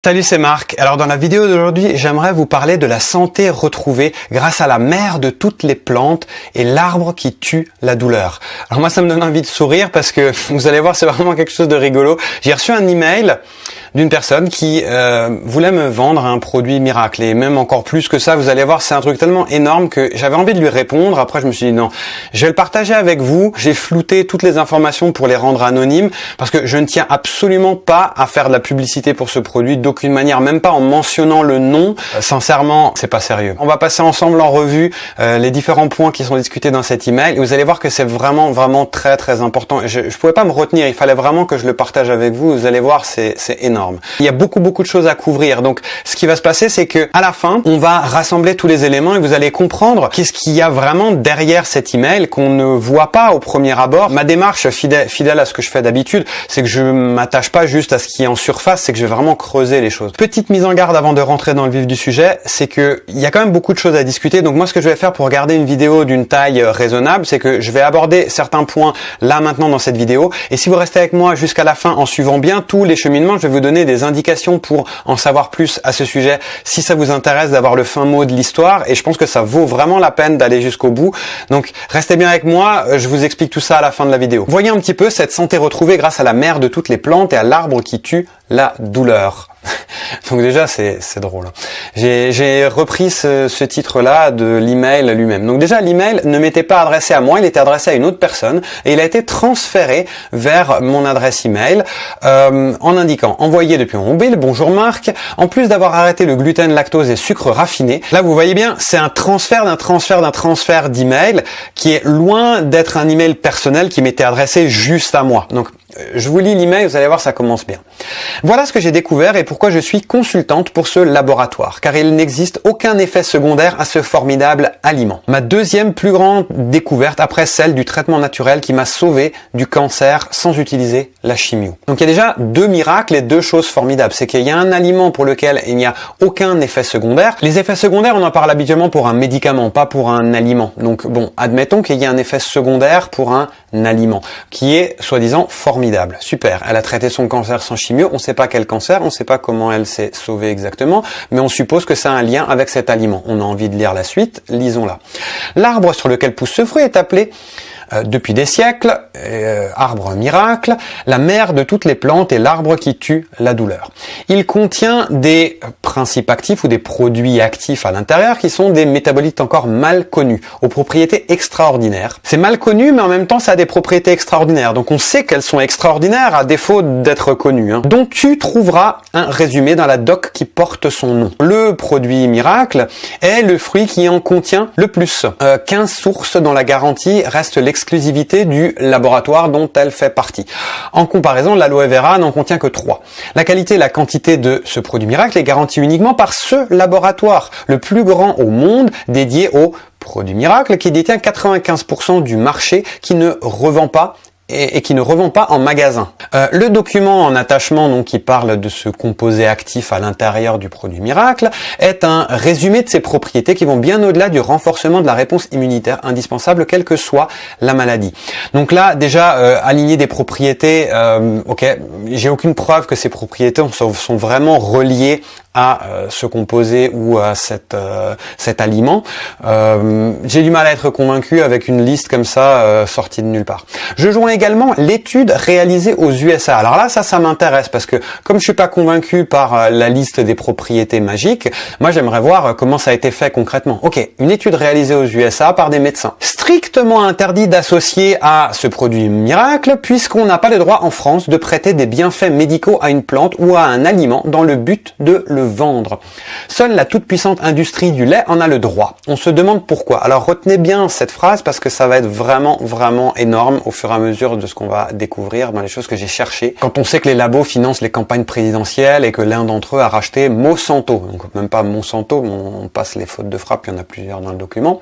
Salut, c'est Marc. Alors dans la vidéo d'aujourd'hui, j'aimerais vous parler de la santé retrouvée grâce à la mère de toutes les plantes et l'arbre qui tue la douleur. Alors moi, ça me donne envie de sourire parce que vous allez voir, c'est vraiment quelque chose de rigolo. J'ai reçu un email d'une personne qui voulait me vendre un produit miracle, et même encore plus que ça. Vous allez voir, c'est un truc tellement énorme que j'avais envie de lui répondre. Après, je me suis dit non, je vais le partager avec vous. J'ai flouté toutes les informations pour les rendre anonymes parce que je ne tiens absolument pas à faire de la publicité pour ce produit, d'aucune manière, même pas en mentionnant le nom. Sincèrement, c'est pas sérieux. On va passer ensemble en revue les différents points qui sont discutés dans cet email, et vous allez voir que c'est vraiment très important. Je pouvais pas me retenir, il fallait vraiment que je le partage avec vous. Vous allez voir, c'est énorme. Il y a beaucoup de choses à couvrir. Donc, ce qui va se passer, c'est que à la fin, on va rassembler tous les éléments et vous allez comprendre qu'est-ce qu'il y a vraiment derrière cet email qu'on ne voit pas au premier abord. Ma démarche, fidèle à ce que je fais d'habitude, c'est que je m'attache pas juste à ce qui est en surface, c'est que je vais vraiment creuser les choses. Petite mise en garde avant de rentrer dans le vif du sujet, c'est que il y a quand même beaucoup de choses à discuter. Donc moi, ce que je vais faire pour garder une vidéo d'une taille raisonnable, c'est que je vais aborder certains points là maintenant dans cette vidéo. Et si vous restez avec moi jusqu'à la fin en suivant bien tous les cheminements, je vais vous donner des indications pour en savoir plus à ce sujet si ça vous intéresse d'avoir le fin mot de l'histoire, et je pense que ça vaut vraiment la peine d'aller jusqu'au bout. Donc restez bien avec moi, je vous explique tout ça à la fin de la vidéo. Voyez un petit peu cette santé retrouvée grâce à la mère de toutes les plantes et à l'arbre qui tue la douleur. Donc déjà c'est drôle. J'ai repris ce titre-là de l'email lui-même. Donc déjà l'email ne m'était pas adressé à moi, il était adressé à une autre personne et il a été transféré vers mon adresse email en indiquant envoyé depuis mon mobile, bonjour Marc, en plus d'avoir arrêté le gluten, lactose et sucre raffiné. Là vous voyez bien, c'est un transfert d'email qui est loin d'être un email personnel qui m'était adressé juste à moi. Donc je vous lis l'email, vous allez voir, ça commence bien. Voilà ce que j'ai découvert et pourquoi je suis consultante pour ce laboratoire, car il n'existe aucun effet secondaire à ce formidable aliment. Ma deuxième plus grande découverte après celle du traitement naturel qui m'a sauvé du cancer sans utiliser la chimio. Donc il y a déjà deux miracles et deux choses formidables. C'est qu'il y a un aliment pour lequel il n'y a aucun effet secondaire. Les effets secondaires, on en parle habituellement pour un médicament, pas pour un aliment. Donc bon, admettons qu'il y ait un effet secondaire pour un aliment qui est soi-disant formidable. Super, elle a traité son cancer sans chimio, on ne sait pas quel cancer, on ne sait pas comment elle s'est sauvée exactement, mais on suppose que ça a un lien avec cet aliment. On a envie de lire la suite, lisons-la. L'arbre sur lequel pousse ce fruit est appelé depuis des siècles, arbre miracle, la mère de toutes les plantes et l'arbre qui tue la douleur. Il contient des principes actifs ou des produits actifs à l'intérieur qui sont des métabolites encore mal connus, aux propriétés extraordinaires. C'est mal connu, mais en même temps ça a des propriétés extraordinaires. Donc on sait qu'elles sont extraordinaires à défaut d'être connues. Donc tu trouveras un résumé dans la doc qui porte son nom. Le produit miracle est le fruit qui en contient le plus. 15 sources dont la garantie reste l'exclusivité du laboratoire dont elle fait partie. En comparaison, l'aloe vera n'en contient que 3. La qualité et la quantité de ce produit miracle est garantie uniquement par ce laboratoire, le plus grand au monde dédié au produit miracle, qui détient 95% du marché, qui ne revend pas et qui ne revend pas en magasin. Le document en attachement, donc, qui parle de ce composé actif à l'intérieur du produit miracle, est un résumé de ses propriétés qui vont bien au-delà du renforcement de la réponse immunitaire indispensable, quelle que soit la maladie. Donc là, déjà, aligner des propriétés, ok, j'ai aucune preuve que ces propriétés sont vraiment reliées à ce composé ou à cet aliment. J'ai du mal à être convaincu avec une liste comme ça sortie de nulle part. Je joins également l'étude réalisée aux USA. Alors là, ça m'intéresse parce que comme je suis pas convaincu par la liste des propriétés magiques, moi j'aimerais voir comment ça a été fait concrètement. Ok, une étude réalisée aux USA par des médecins. Strictement interdit d'associer à ce produit miracle puisqu'on n'a pas le droit en France de prêter des bienfaits médicaux à une plante ou à un aliment dans le but de le vendre. Seule la toute-puissante industrie du lait en a le droit. On se demande pourquoi. Alors retenez bien cette phrase parce que ça va être vraiment énorme au fur et à mesure de ce qu'on va découvrir dans les choses que j'ai cherchées. Quand on sait que les labos financent les campagnes présidentielles et que l'un d'entre eux a racheté Monsanto, donc même pas Monsanto, on passe les fautes de frappe, il y en a plusieurs dans le document.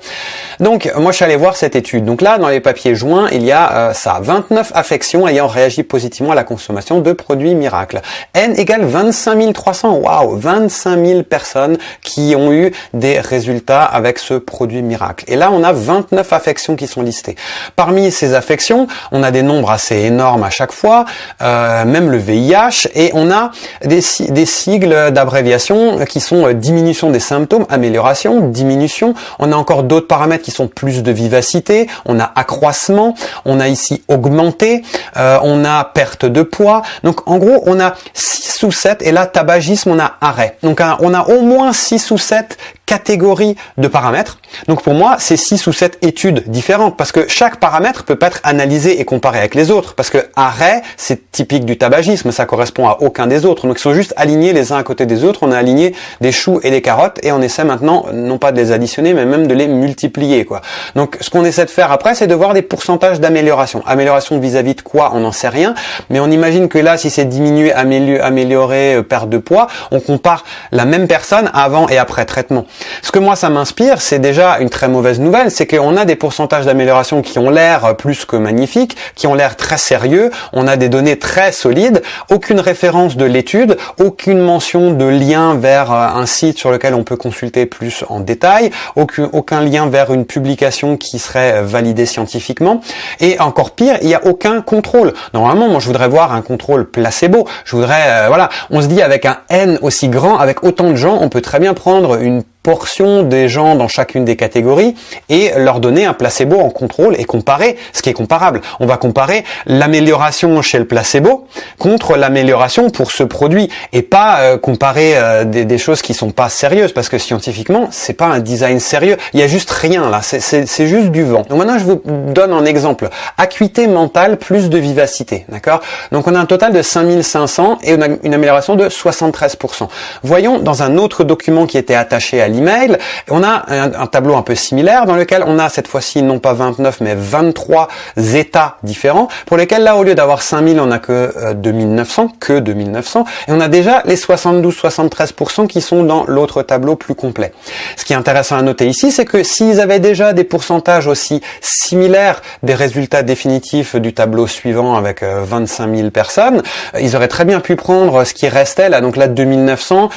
Donc moi je suis allé voir cette étude. Donc là dans les papiers joints, il y a 29 affections ayant réagi positivement à la consommation de produits miracles. N égale 25 300. Waouh, 25 000 personnes qui ont eu des résultats avec ce produit miracle. Et là on a 29 affections qui sont listées. Parmi ces affections, on a des nombres assez énormes à chaque fois, même le VIH, et on a des sigles d'abréviation qui sont diminution des symptômes, amélioration, diminution. On a encore d'autres paramètres qui sont plus de vivacité, on a accroissement, on a ici augmenté, on a perte de poids. Donc en gros, on a 6 ou 7, et là, tabagisme, on a arrêt. Donc on a au moins 6 ou 7 catégories de paramètres. Donc pour moi, c'est 6 ou 7 études différentes parce que chaque paramètre peut pas être analysé et comparé avec les autres parce que arrêt, c'est typique du tabagisme, ça correspond à aucun des autres. Donc ils sont juste alignés les uns à côté des autres. On a aligné des choux et des carottes et on essaie maintenant non pas de les additionner mais même de les multiplier quoi. Donc ce qu'on essaie de faire après, c'est de voir des pourcentages d'amélioration. Amélioration vis-à-vis de quoi, on n'en sait rien, mais on imagine que là, si c'est diminué, amélioré, perte de poids, on compare la même personne avant et après traitement. Ce que moi ça m'inspire, c'est déjà une très mauvaise nouvelle, c'est qu'on a des pourcentages d'amélioration qui ont l'air plus que magnifiques, qui ont l'air très sérieux, on a des données très solides, aucune référence de l'étude, aucune mention de lien vers un site sur lequel on peut consulter plus en détail, aucun lien vers une publication qui serait validée scientifiquement, et encore pire, il n'y a aucun contrôle. Normalement, moi je voudrais voir un contrôle placebo, je voudrais, voilà, on se dit avec un N aussi grand, avec autant de gens, on peut très bien prendre une portion des gens dans chacune des catégories et leur donner un placebo en contrôle et comparer ce qui est comparable. On va comparer l'amélioration chez le placebo contre l'amélioration pour ce produit et pas comparer des choses qui sont pas sérieuses parce que scientifiquement, c'est pas un design sérieux. Il y a juste rien là, c'est juste du vent. Donc maintenant, je vous donne un exemple. Acuité mentale plus de vivacité, d'accord? Donc on a un total de 5500 et on a une amélioration de 73%. Voyons dans un autre document qui était attaché à l'email, on a un tableau un peu similaire dans lequel on a cette fois-ci non pas 29 mais 23 états différents pour lesquels là au lieu d'avoir 5000 on a que 2900 et on a déjà les 72-73% qui sont dans l'autre tableau plus complet. Ce qui est intéressant à noter ici, c'est que s'ils avaient déjà des pourcentages aussi similaires des résultats définitifs du tableau suivant avec 25 000 personnes, ils auraient très bien pu prendre ce qui restait là, donc là 2900,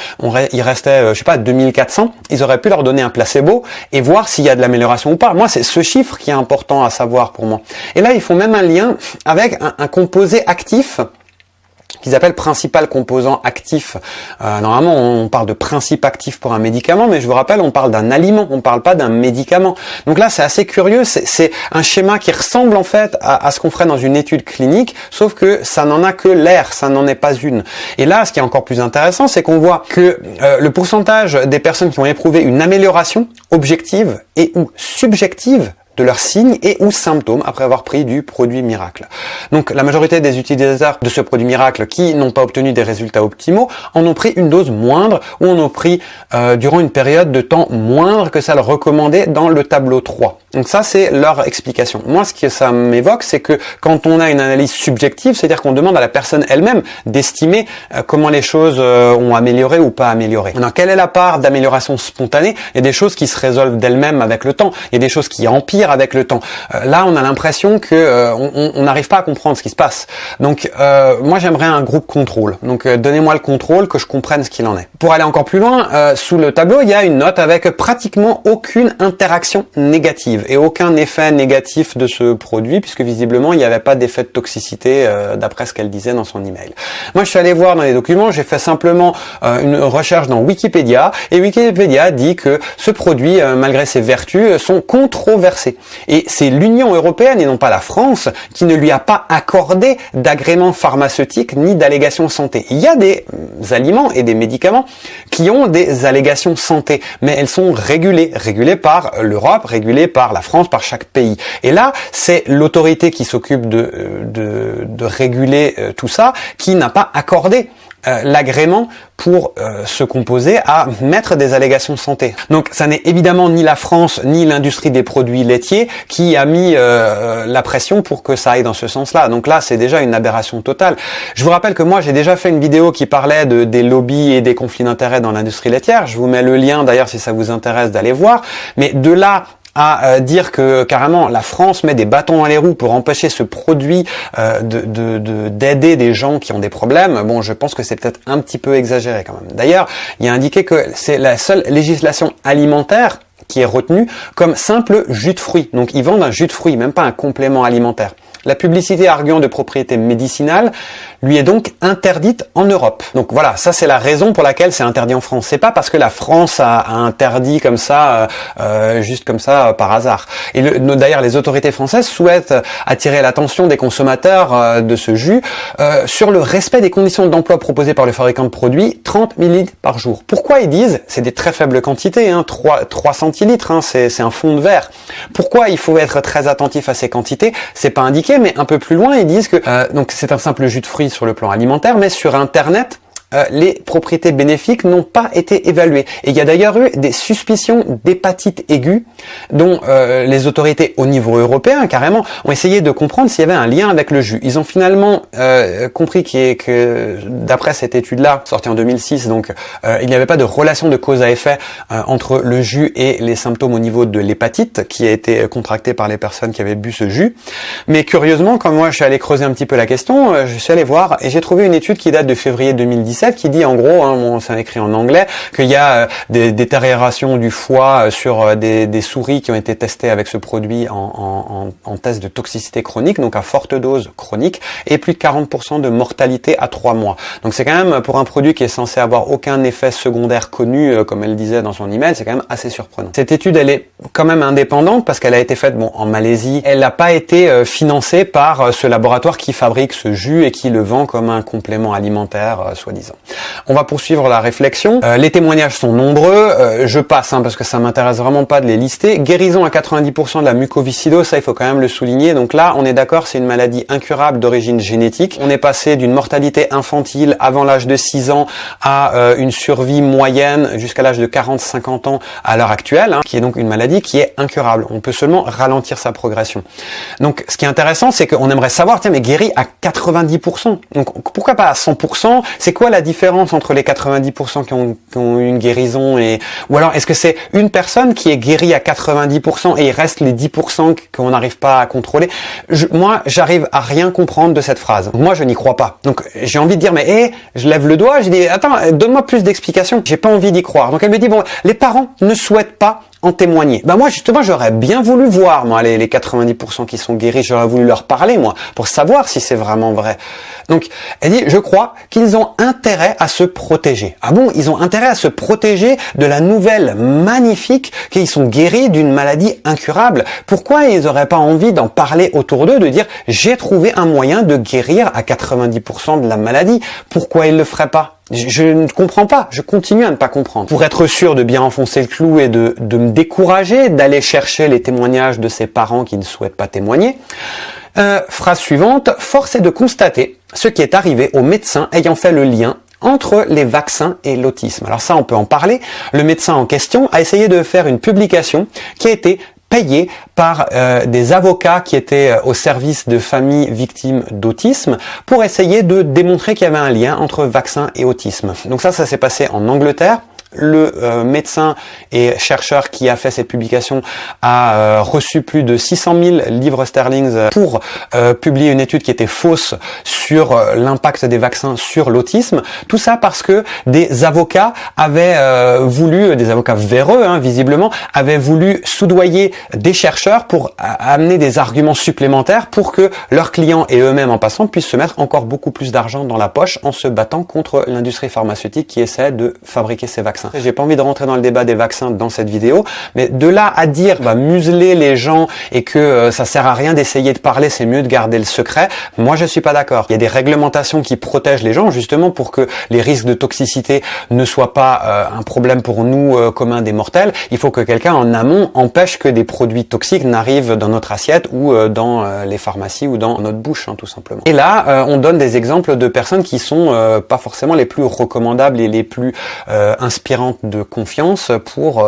il restait je sais pas 2400, ils auraient pu leur donner un placebo et voir s'il y a de l'amélioration ou pas. Moi, c'est ce chiffre qui est important à savoir pour moi. Et là, ils font même un lien avec un composé actif qu'ils appellent principal composant actif. Normalement, on parle de principe actif pour un médicament, mais je vous rappelle, on parle d'un aliment, on parle pas d'un médicament. Donc là, c'est assez curieux, c'est un schéma qui ressemble en fait à ce qu'on ferait dans une étude clinique, sauf que ça n'en a que l'air, ça n'en est pas une. Et là, ce qui est encore plus intéressant, c'est qu'on voit que le pourcentage des personnes qui ont éprouvé une amélioration objective et ou subjective de leurs signes et ou symptômes après avoir pris du produit miracle. Donc la majorité des utilisateurs de ce produit miracle qui n'ont pas obtenu des résultats optimaux en ont pris une dose moindre ou en ont pris durant une période de temps moindre que celle recommandée dans le tableau 3. Donc ça, c'est leur explication. Moi, ce que ça m'évoque, c'est que quand on a une analyse subjective, c'est-à-dire qu'on demande à la personne elle-même d'estimer comment les choses ont amélioré ou pas amélioré. Alors, quelle est la part d'amélioration spontanée? Il y a des choses qui se résolvent d'elles-mêmes avec le temps. Il y a des choses qui empirent avec le temps. Là, on a l'impression que on n'arrive pas à comprendre ce qui se passe. Donc, moi, j'aimerais un groupe contrôle. Donc, donnez-moi le contrôle, que je comprenne ce qu'il en est. Pour aller encore plus loin, sous le tableau, il y a une note avec pratiquement aucune interaction négative et aucun effet négatif de ce produit, puisque visiblement, il n'y avait pas d'effet de toxicité d'après ce qu'elle disait dans son email. Moi, je suis allé voir dans les documents, j'ai fait simplement une recherche dans Wikipédia, et Wikipédia dit que ce produit, malgré ses vertus, sont controversés. Et c'est l'Union européenne, et non pas la France, qui ne lui a pas accordé d'agrément pharmaceutique ni d'allégation santé. Il y a des aliments et des médicaments qui ont des allégations santé, mais elles sont régulées par l'Europe, régulées par la France, par chaque pays. Et là, c'est l'autorité qui s'occupe de réguler tout ça, qui n'a pas accordé l'agrément pour se composer à mettre des allégations santé. Donc ça n'est évidemment ni la France ni l'industrie des produits laitiers qui a mis la pression pour que ça aille dans ce sens-là. Donc là, c'est déjà une aberration totale. Je vous rappelle que moi, j'ai déjà fait une vidéo qui parlait des lobbies et des conflits d'intérêts dans l'industrie laitière. Je vous mets le lien d'ailleurs si ça vous intéresse d'aller voir. Mais de là à dire que carrément la France met des bâtons dans les roues pour empêcher ce produit d'aider des gens qui ont des problèmes, bon, je pense que c'est peut-être un petit peu exagéré quand même. D'ailleurs, il y a indiqué que c'est la seule législation alimentaire qui est retenue comme simple jus de fruits. Donc ils vendent un jus de fruits, même pas un complément alimentaire. La publicité arguant de propriétés médicinales lui est donc interdite en Europe. Donc voilà, ça c'est la raison pour laquelle c'est interdit en France. C'est pas parce que la France a interdit comme ça, juste comme ça par hasard. Et d'ailleurs, les autorités françaises souhaitent attirer l'attention des consommateurs de ce jus sur le respect des conditions d'emploi proposées par le fabricant de produits, 30 millilitres par jour. Pourquoi ils disent, c'est des très faibles quantités, 3 centilitres, c'est un fond de verre. Pourquoi il faut être très attentif à ces quantités? C'est pas indiqué, mais un peu plus loin, ils disent que donc c'est un simple jus de fruits sur le plan alimentaire, mais sur Internet, les propriétés bénéfiques n'ont pas été évaluées. Et il y a d'ailleurs eu des suspicions d'hépatite aiguë dont les autorités au niveau européen, carrément, ont essayé de comprendre s'il y avait un lien avec le jus. Ils ont finalement compris que d'après cette étude-là, sortie en 2006, donc il n'y avait pas de relation de cause à effet entre le jus et les symptômes au niveau de l'hépatite qui a été contractée par les personnes qui avaient bu ce jus. Mais curieusement, comme moi je suis allé creuser un petit peu la question, je suis allé voir et j'ai trouvé une étude qui date de février 2017 qui dit en gros, bon, c'est écrit en anglais, qu'il y a des détériorations du foie sur des souris qui ont été testées avec ce produit en test de toxicité chronique, donc à forte dose chronique, et plus de 40% de mortalité à 3 mois. Donc c'est quand même, pour un produit qui est censé avoir aucun effet secondaire connu, comme elle disait dans son email, c'est quand même assez surprenant. Cette étude, elle est quand même indépendante parce qu'elle a été faite en Malaisie. Elle n'a pas été financée par ce laboratoire qui fabrique ce jus et qui le vend comme un complément alimentaire, soi-disant. On va poursuivre la réflexion. Les témoignages sont nombreux. Je passe parce que ça m'intéresse vraiment pas de les lister. Guérison à 90% de la mucoviscidose, ça il faut quand même le souligner. Donc là, on est d'accord, c'est une maladie incurable d'origine génétique. On est passé d'une mortalité infantile avant l'âge de 6 ans à une survie moyenne jusqu'à l'âge de 40-50 ans à l'heure actuelle, qui est donc une maladie qui est incurable. On peut seulement ralentir sa progression. Donc ce qui est intéressant, c'est qu'on aimerait savoir, tiens, mais guéri à 90%. Donc pourquoi pas à 100%? C'est quoi la différence entre les 90% qui ont eu une guérison ou alors est-ce que c'est une personne qui est guérie à 90% et il reste les 10% qu'on n'arrive pas à contrôler? Moi, j'arrive à rien comprendre de cette phrase. Moi, je n'y crois pas. Donc, j'ai envie de dire, mais je lève le doigt, je dis, attends, donne-moi plus d'explications. J'ai pas envie d'y croire. Donc, elle me dit, bon, les parents ne souhaitent pas en témoigner. Moi, justement, j'aurais bien voulu voir, les 90% qui sont guéris, j'aurais voulu leur parler, pour savoir si c'est vraiment vrai. Donc, elle dit, je crois qu'ils ont intérêt à se protéger. Ah bon, ils ont intérêt à se protéger de la nouvelle magnifique qu'ils sont guéris d'une maladie incurable. Pourquoi ils n'auraient pas envie d'en parler autour d'eux, de dire, j'ai trouvé un moyen de guérir à 90% de la maladie? Pourquoi ils le feraient pas? Je ne comprends pas, je continue à ne pas comprendre. Pour être sûr de bien enfoncer le clou et de me décourager d'aller chercher les témoignages de ces parents qui ne souhaitent pas témoigner, phrase suivante, force est de constater ce qui est arrivé aux médecins ayant fait le lien entre les vaccins et l'autisme. Alors ça, on peut en parler. Le médecin en question a essayé de faire une publication qui a été payé par des avocats qui étaient au service de familles victimes d'autisme pour essayer de démontrer qu'il y avait un lien entre vaccin et autisme. Donc ça s'est passé en Angleterre. Le médecin et chercheur qui a fait cette publication a reçu plus de 600 000 livres sterling pour publier une étude qui était fausse sur l'impact des vaccins sur l'autisme. Tout ça parce que des avocats avaient voulu, des avocats véreux visiblement, avaient voulu soudoyer des chercheurs pour amener des arguments supplémentaires pour que leurs clients et eux-mêmes en passant puissent se mettre encore beaucoup plus d'argent dans la poche en se battant contre l'industrie pharmaceutique qui essaie de fabriquer ces vaccins. J'ai pas envie de rentrer dans le débat des vaccins dans cette vidéo, mais de là à dire museler les gens et que ça sert à rien d'essayer de parler, c'est mieux de garder le secret, moi je suis pas d'accord. Il y a des réglementations qui protègent les gens justement pour que les risques de toxicité ne soient pas un problème pour nous communs des mortels. Il faut que quelqu'un en amont empêche que des produits toxiques n'arrivent dans notre assiette ou dans les pharmacies ou dans notre bouche tout simplement. Et là, on donne des exemples de personnes qui sont pas forcément les plus recommandables et les plus inspirantes de confiance pour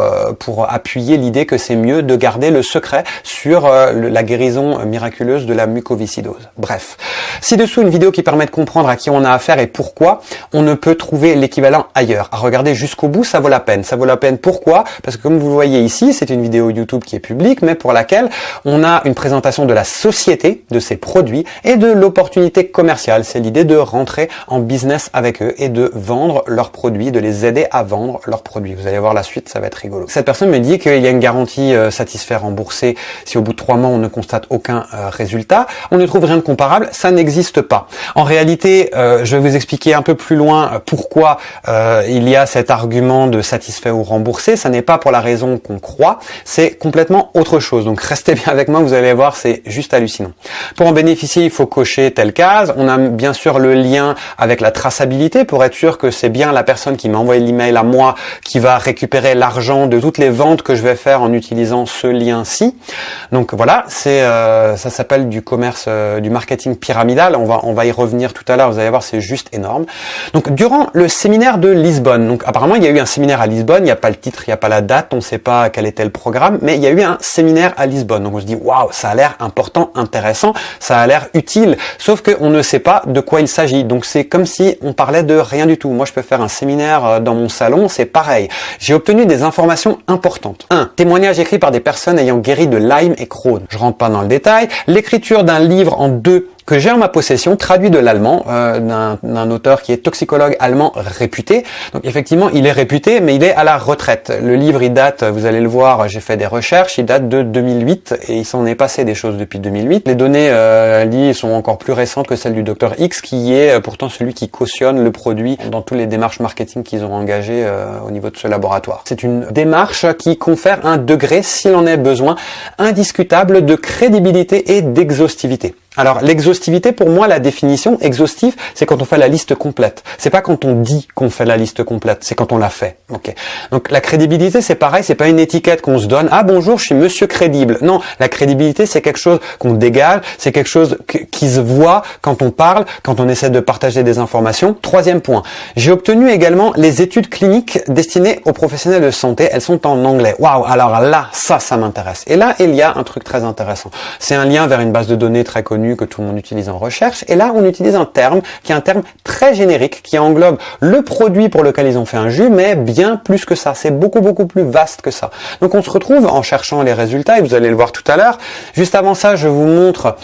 appuyer l'idée que c'est mieux de garder le secret sur la guérison miraculeuse de la mucoviscidose. Bref, ci-dessous une vidéo qui permet de comprendre à qui on a affaire et pourquoi on ne peut trouver l'équivalent ailleurs. À regarder jusqu'au bout, ça vaut la peine. Ça vaut la peine pourquoi? Parce que comme vous le voyez ici, c'est une vidéo YouTube qui est publique, mais pour laquelle on a une présentation de la société, de ses produits et de l'opportunité commerciale. C'est l'idée de rentrer en business avec eux et de vendre leurs produits, de les aider à vendre vendre leurs produits. Vous allez voir la suite, ça va être rigolo. Cette personne me dit qu'il y a une garantie satisfait remboursée si au bout de 3 mois on ne constate aucun résultat. On ne trouve rien de comparable, ça n'existe pas. En réalité, je vais vous expliquer un peu plus loin pourquoi il y a cet argument de satisfait ou remboursé. Ça n'est pas pour la raison qu'on croit, c'est complètement autre chose. Donc restez bien avec moi, vous allez voir, c'est juste hallucinant. Pour en bénéficier, il faut cocher telle case. On a bien sûr le lien avec la traçabilité pour être sûr que c'est bien la personne qui m'a envoyé l'email à moi qui va récupérer l'argent de toutes les ventes que je vais faire en utilisant ce lien-ci. Donc voilà, ça s'appelle du commerce, du marketing pyramidal. On va y revenir tout à l'heure, vous allez voir, c'est juste énorme. Donc durant le séminaire de Lisbonne, donc apparemment il y a eu un séminaire à Lisbonne, il n'y a pas le titre, il n'y a pas la date, on ne sait pas quel était le programme, mais il y a eu un séminaire à Lisbonne. Donc on se dit waouh, ça a l'air important, intéressant, ça a l'air utile, sauf qu'on ne sait pas de quoi il s'agit. Donc c'est comme si on parlait de rien du tout. Moi je peux faire un séminaire dans mon salon, c'est pareil. J'ai obtenu des informations importantes. 1. Témoignage écrit par des personnes ayant guéri de Lyme et Crohn. Je rentre pas dans le détail. L'écriture d'un livre en 2 que j'ai en ma possession, traduit de l'allemand, d'un auteur qui est toxicologue allemand réputé. Donc effectivement, il est réputé, mais il est à la retraite. Le livre, il date, vous allez le voir, j'ai fait des recherches, il date de 2008 et il s'en est passé des choses depuis 2008. Les données liées sont encore plus récentes que celles du Dr X, qui est pourtant celui qui cautionne le produit dans toutes les démarches marketing qu'ils ont engagées au niveau de ce laboratoire. C'est une démarche qui confère un degré, s'il en est besoin, indiscutable de crédibilité et d'exhaustivité. Alors l'exhaustivité, pour moi, la définition exhaustive, c'est quand on fait la liste complète. C'est pas quand on dit qu'on fait la liste complète, c'est quand on l'a fait. Ok. Donc la crédibilité, c'est pareil, c'est pas une étiquette qu'on se donne. Ah bonjour, je suis monsieur crédible. Non, la crédibilité, c'est quelque chose qu'on dégage, c'est quelque chose qui se voit quand on parle, quand on essaie de partager des informations. 3e point. J'ai obtenu également les études cliniques destinées aux professionnels de santé. Elles sont en anglais. Waouh. Alors là, ça m'intéresse. Et là, il y a un truc très intéressant. C'est un lien vers une base de données très connue que tout le monde utilise en recherche. Et là, on utilise un terme qui est un terme très générique qui englobe le produit pour lequel ils ont fait un jus, mais bien plus que ça. C'est beaucoup plus vaste que ça. Donc, on se retrouve en cherchant les résultats et vous allez le voir tout à l'heure. Juste avant ça, je vous montre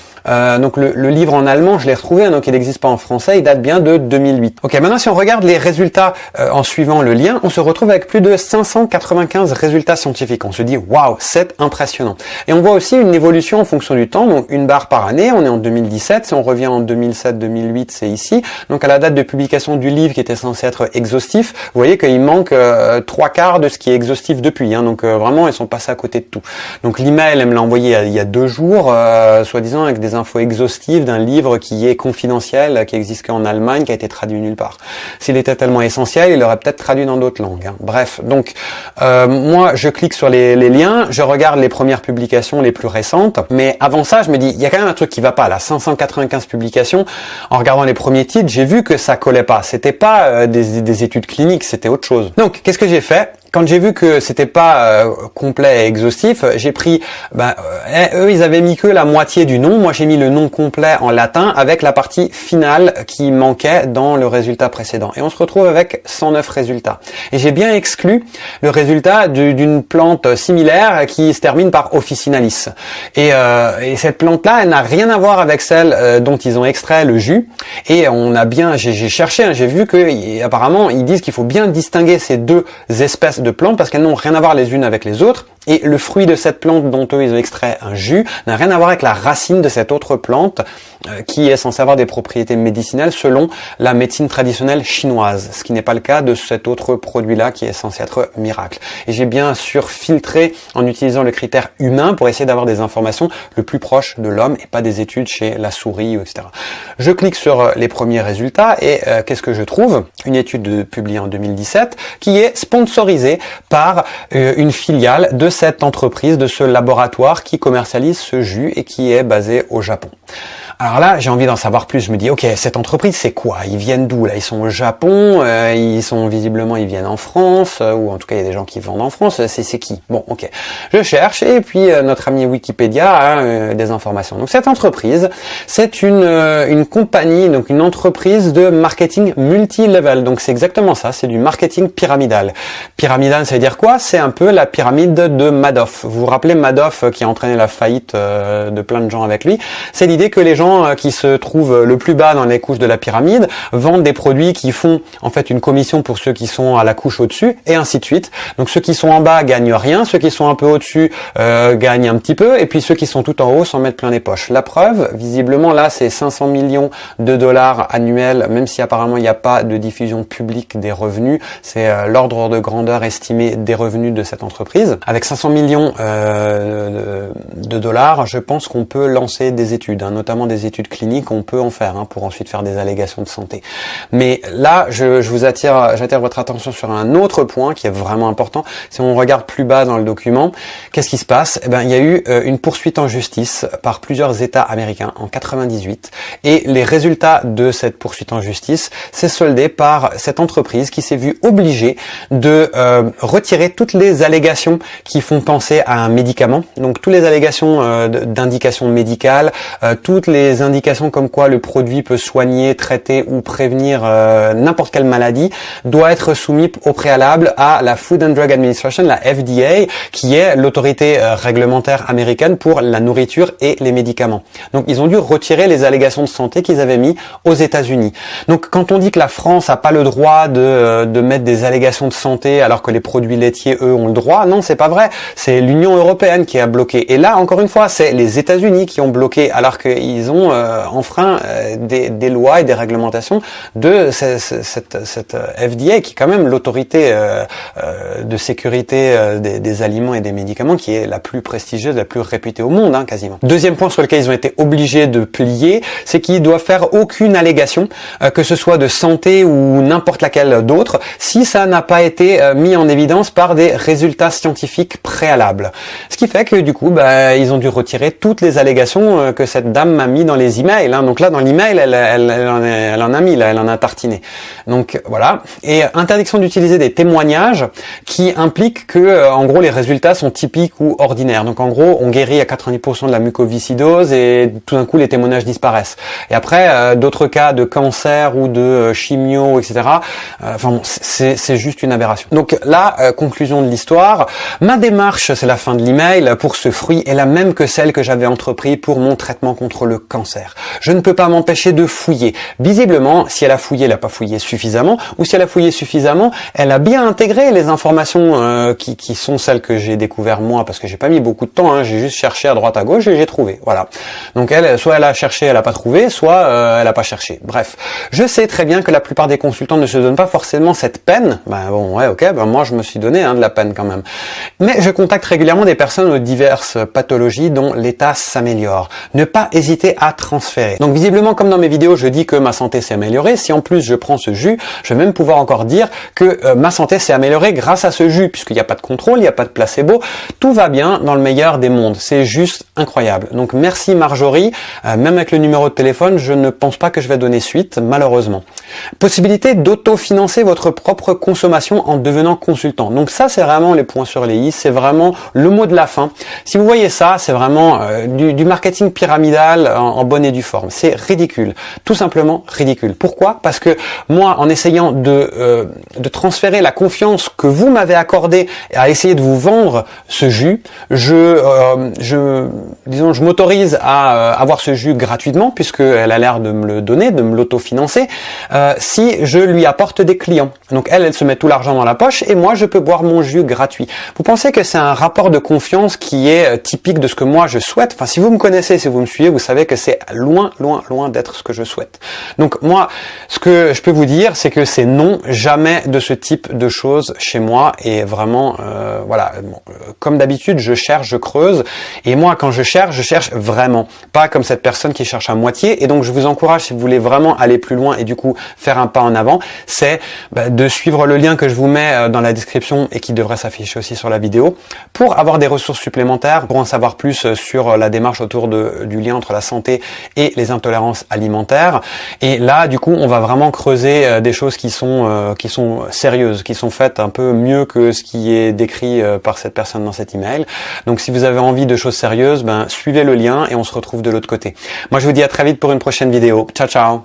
donc le livre en allemand, je l'ai retrouvé, hein, donc il n'existe pas en français, il date bien de 2008. Ok, maintenant si on regarde les résultats en suivant le lien, on se retrouve avec plus de 595 résultats scientifiques. On se dit waouh, c'est impressionnant. Et on voit aussi une évolution en fonction du temps, donc une barre par année, on est en 2017, si on revient en 2007-2008, c'est ici. Donc à la date de publication du livre qui était censé être exhaustif, vous voyez qu'il manque 3/4 de ce qui est exhaustif depuis, hein, donc vraiment ils sont passés à côté de tout. Donc l'email, elle me l'a envoyé il y a 2 jours, soi-disant avec des infos exhaustives d'un livre qui est confidentiel, qui existe qu'en Allemagne, qui a été traduit nulle part. S'il était tellement essentiel, il l'aurait peut-être traduit dans d'autres langues. Hein. Bref, donc moi je clique sur les liens, je regarde les premières publications les plus récentes, mais avant ça je me dis, il y a quand même un truc qui va pas là, 595 publications, en regardant les premiers titres, j'ai vu que ça collait pas, c'était pas des études cliniques, c'était autre chose. Donc qu'est-ce que j'ai fait ? Quand j'ai vu que c'était pas complet et exhaustif, j'ai pris, eux ils avaient mis que la moitié du nom, moi j'ai mis le nom complet en latin avec la partie finale qui manquait dans le résultat précédent. Et on se retrouve avec 109 résultats. Et j'ai bien exclu le résultat d'une plante similaire qui se termine par officinalis. Et cette plante-là, elle n'a rien à voir avec celle dont ils ont extrait le jus. Et j'ai cherché, hein, j'ai vu que apparemment ils disent qu'il faut bien distinguer ces deux espèces de plantes parce qu'elles n'ont rien à voir les unes avec les autres. Et le fruit de cette plante dont eux ils ont extrait un jus n'a rien à voir avec la racine de cette autre plante qui est censée avoir des propriétés médicinales selon la médecine traditionnelle chinoise, ce qui n'est pas le cas de cet autre produit-là qui est censé être miracle. Et j'ai bien sûr filtré en utilisant le critère humain pour essayer d'avoir des informations le plus proches de l'homme et pas des études chez la souris, etc. Je clique sur les premiers résultats et qu'est-ce que je trouve ? Une étude publiée en 2017 qui est sponsorisée par une filiale de cette entreprise, de ce laboratoire qui commercialise ce jus et qui est basé au Japon. Alors là, j'ai envie d'en savoir plus. Je me dis, ok, cette entreprise, c'est quoi? Ils viennent d'où là? Ils sont au Japon, ils viennent en France, ou en tout cas, il y a des gens qui vendent en France. C'est qui? Bon, ok. Je cherche et puis notre ami Wikipédia a des informations. Donc cette entreprise, c'est une compagnie, donc une entreprise de marketing multi-level. Donc c'est exactement ça, c'est du marketing pyramidal. Pyramidal, ça veut dire quoi? C'est un peu la pyramide de Madoff. Vous vous rappelez Madoff qui a entraîné la faillite de plein de gens avec lui? C'est l'idée que les gens gens qui se trouvent le plus bas dans les couches de la pyramide vendent des produits qui font en fait une commission pour ceux qui sont à la couche au-dessus, et ainsi de suite. Donc ceux qui sont en bas gagnent rien, ceux qui sont un peu au-dessus gagnent un petit peu, et puis ceux qui sont tout en haut s'en mettent plein les poches. La preuve, visiblement là, c'est 500 millions de dollars annuels, même si apparemment il n'y a pas de diffusion publique des revenus. C'est l'ordre de grandeur estimé des revenus de cette entreprise. Avec 500 millions de dollars, je pense qu'on peut lancer des études, hein, notamment des études cliniques. On peut en faire pour ensuite faire des allégations de santé. Mais là, j'attire votre attention sur un autre point qui est vraiment important. Si on regarde plus bas dans le document, qu'est-ce qui se passe? Eh ben, il y a eu une poursuite en justice par plusieurs États américains en 98, et les résultats de cette poursuite en justice s'est soldé par cette entreprise qui s'est vue obligée de retirer toutes les allégations qui font penser à un médicament. Donc toutes les allégations d'indication médicale, toutes les indications comme quoi le produit peut soigner, traiter ou prévenir n'importe quelle maladie doit être soumis au préalable à la Food and Drug Administration, la FDA, qui est l'autorité réglementaire américaine pour la nourriture et les médicaments. Donc ils ont dû retirer les allégations de santé qu'ils avaient mis aux États-Unis. Donc quand on dit que la France n'a pas le droit de mettre des allégations de santé alors que les produits laitiers, eux, ont le droit, non, c'est pas vrai. C'est l'Union européenne qui a bloqué. Et là, encore une fois, c'est les États-Unis qui ont bloqué alors qu'ils ont enfreint des lois et des réglementations de cette FDA, qui est quand même l'autorité de sécurité des aliments et des médicaments, qui est la plus prestigieuse, la plus réputée au monde, quasiment. Deuxième point sur lequel ils ont été obligés de plier, c'est qu'ils doivent faire aucune allégation, que ce soit de santé ou n'importe laquelle d'autre, si ça n'a pas été mis en évidence par des résultats scientifiques préalables. Ce qui fait que du coup, ils ont dû retirer toutes les allégations que cette dame m'a mis dans les emails. Donc là, dans l'email, elle en a mis, là, elle en a tartiné. Donc voilà. Et interdiction d'utiliser des témoignages qui impliquent que, en gros, les résultats sont typiques ou ordinaires. Donc en gros, on guérit à 90% de la mucoviscidose et tout d'un coup, les témoignages disparaissent. Et après, d'autres cas de cancer ou de chimio, etc. C'est juste une aberration. Donc là, conclusion de l'histoire, ma démarche, c'est la fin de l'email, pour ce fruit est la même que celle que j'avais entreprise pour mon traitement contre le cancer. Je ne peux pas m'empêcher de fouiller. Visiblement, si elle a fouillé, elle n'a pas fouillé suffisamment, ou si elle a fouillé suffisamment, elle a bien intégré les informations qui sont celles que j'ai découvert moi, parce que j'ai pas mis beaucoup de temps, j'ai juste cherché à droite à gauche et j'ai trouvé. Voilà. Donc elle, soit elle a cherché, elle a pas trouvé, soit elle a pas cherché. Bref, je sais très bien que la plupart des consultants ne se donnent pas forcément cette peine. Moi je me suis donné de la peine quand même. Mais je contacte régulièrement des personnes aux diverses pathologies dont l'état s'améliore. Ne pas hésiter à transférer. Donc visiblement, comme dans mes vidéos, je dis que ma santé s'est améliorée. Si en plus je prends ce jus, je vais même pouvoir encore dire que ma santé s'est améliorée grâce à ce jus, puisqu'il n'y a pas de contrôle, il n'y a pas de placebo. Tout va bien dans le meilleur des mondes. C'est juste incroyable. Donc merci Marjorie. Même avec le numéro de téléphone, je ne pense pas que je vais donner suite, malheureusement. Possibilité d'autofinancer votre propre consommation en devenant consultant. Donc ça, c'est vraiment les points sur les i, c'est vraiment le mot de la fin. Si vous voyez ça, c'est vraiment du marketing pyramidal en bonne et due forme. C'est ridicule, tout simplement ridicule. Pourquoi? Parce que moi, en essayant de transférer la confiance que vous m'avez accordée à essayer de vous vendre ce jus, je m'autorise à avoir ce jus gratuitement, puisqu'elle a l'air de me le donner, de me l'autofinancer, si je lui apporte des clients. Donc elle se met tout l'argent dans la poche et moi je peux boire mon jus gratuit. Vous pensez que c'est un rapport de confiance qui est typique de ce que moi je souhaite? Enfin, si vous me connaissez, si vous me suivez, vous savez que c'est loin d'être ce que je souhaite. Donc moi, ce que je peux vous dire, c'est que c'est non, jamais de ce type de choses chez moi. Et vraiment, comme d'habitude, je cherche, je creuse. Et moi, quand je cherche vraiment. Pas comme cette personne qui cherche à moitié. Et donc, je vous encourage, si vous voulez vraiment aller plus loin et du coup faire un pas en avant, c'est de suivre le lien que je vous mets dans la description et qui devrait s'afficher aussi sur la vidéo pour avoir des ressources supplémentaires, pour en savoir plus sur la démarche autour du lien entre la santé et les intolérances alimentaires. Et là, du coup, on va vraiment creuser des choses qui sont sérieuses, qui sont faites un peu mieux que ce qui est décrit par cette personne dans cet email. Donc, si vous avez envie de choses sérieuses, suivez le lien et on se retrouve de l'autre côté. Moi, je vous dis à très vite pour une prochaine vidéo. Ciao, ciao!